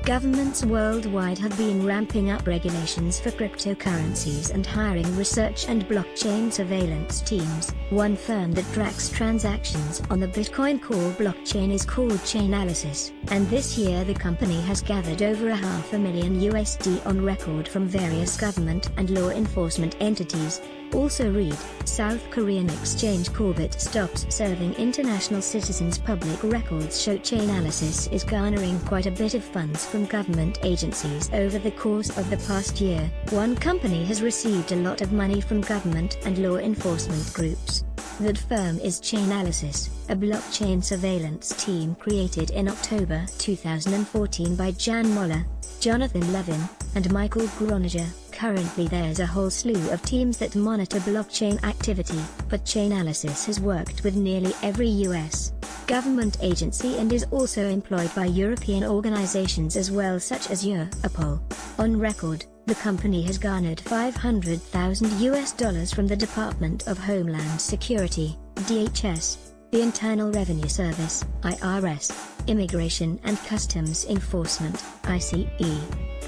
Governments worldwide have been ramping up regulations for cryptocurrencies and hiring research and blockchain surveillance teams. One firm that tracks transactions on the Bitcoin Core blockchain is called Chainalysis, and this year the company has gathered over $500,000 on record from various government and law enforcement entities. Also read, South Korean exchange Corbett stops serving international citizens. Public records show Chainalysis is garnering quite a bit of funds from government agencies over the course of the past year. One company has received a lot of money from government and law enforcement groups. That firm is Chainalysis, a blockchain surveillance team created in October 2014 by Jan Moller, Jonathan Levin, and Michael Groninger. Currently there's a whole slew of teams that monitor blockchain activity, but Chainalysis has worked with nearly every US government agency and is also employed by European organizations as well, such as Europol. On record, the company has garnered $500,000 from the Department of Homeland Security, DHS, the Internal Revenue Service, IRS, Immigration and Customs Enforcement, ICE,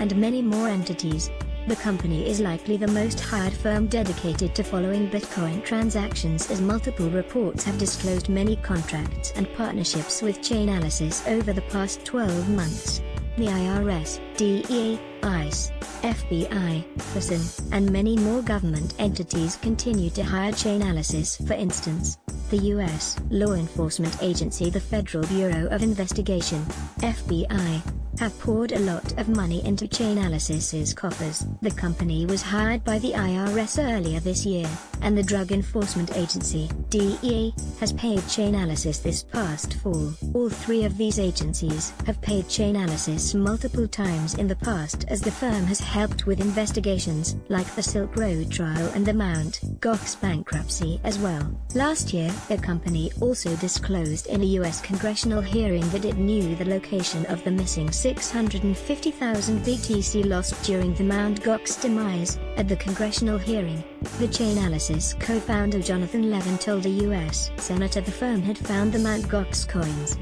and many more entities. The company is likely the most hired firm dedicated to following Bitcoin transactions, as multiple reports have disclosed many contracts and partnerships with Chainalysis over the past 12 months. The IRS, DEA, ICE, FBI, FISA, and many more government entities continue to hire Chainalysis. For instance, the U.S. law enforcement agency, the Federal Bureau of Investigation, FBI, have poured a lot of money into Chainalysis's coffers. The company was hired by the IRS earlier this year, and the Drug Enforcement Agency, DEA, has paid Chainalysis this past fall. All three of these agencies have paid Chainalysis multiple times in the past, as the firm has helped with investigations like the Silk Road trial and the Mt. Gox bankruptcy as well. Last year, the company also disclosed in a U.S. congressional hearing that it knew the location of the missing 650,000 BTC lost during the Mt. Gox demise. At the congressional hearing, the Chainalysis co-founder Jonathan Levin told a U.S. senator the firm had found the Mt. Gox coins.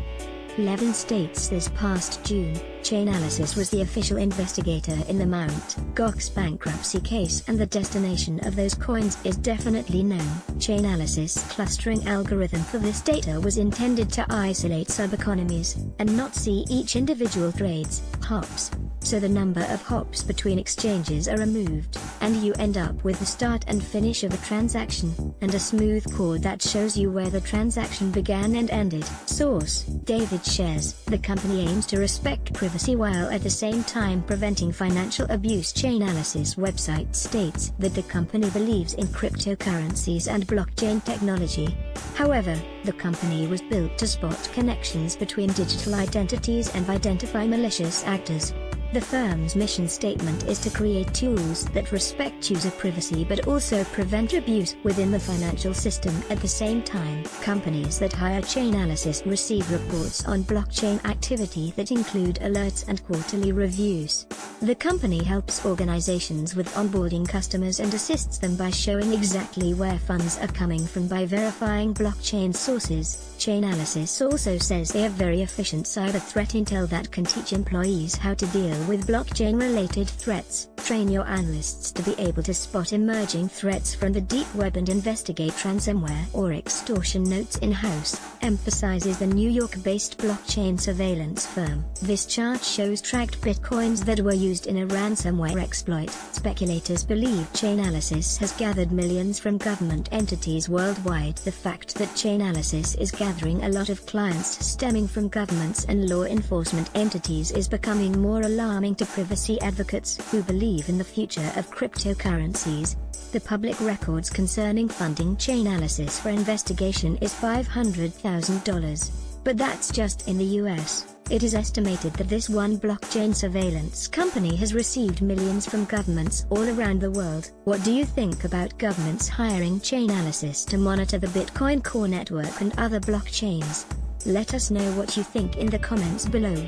Levin states this past June, Chainalysis was the official investigator in the Mt. Gox bankruptcy case, and the destination of those coins is definitely known. Chainalysis' clustering algorithm for this data was intended to isolate sub-economies, and not see each individual trade's hops. So the number of hops between exchanges are removed, and you end up with the start and finish of a transaction, and a smooth chord that shows you where the transaction began and ended. Source: David Shares. The company aims to respect privacy while at the same time preventing financial abuse. Chainalysis website states that the company believes in cryptocurrencies and blockchain technology. However, the company was built to spot connections between digital identities and identify malicious actors. The firm's mission statement is to create tools that respect user privacy but also prevent abuse within the financial system. At the same time, companies that hire Chainalysis receive reports on blockchain activity that include alerts and quarterly reviews. The company helps organizations with onboarding customers and assists them by showing exactly where funds are coming from by verifying blockchain sources. Chainalysis also says they have very efficient cyber threat intel that can teach employees how to deal with blockchain-related threats. Train your analysts to be able to spot emerging threats from the deep web and investigate ransomware or extortion. Notes in-house, emphasizes the New York-based blockchain surveillance firm. This chart shows tracked bitcoins that were used in a ransomware exploit. Speculators believe Chainalysis has gathered millions from government entities worldwide. The fact that Chainalysis is gathering a lot of clients stemming from governments and law enforcement entities is becoming more alarming to privacy advocates who believe in the future of cryptocurrencies. The public records concerning funding Chainalysis for investigation is $500,000. But that's just in the US. It is estimated that this one blockchain surveillance company has received millions from governments all around the world. What do you think about governments hiring Chainalysis to monitor the Bitcoin Core network and other blockchains? Let us know what you think in the comments below.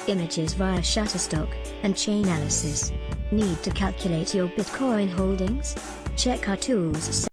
Images via Shutterstock and Chainalysis. Need to calculate your Bitcoin holdings? Check our tools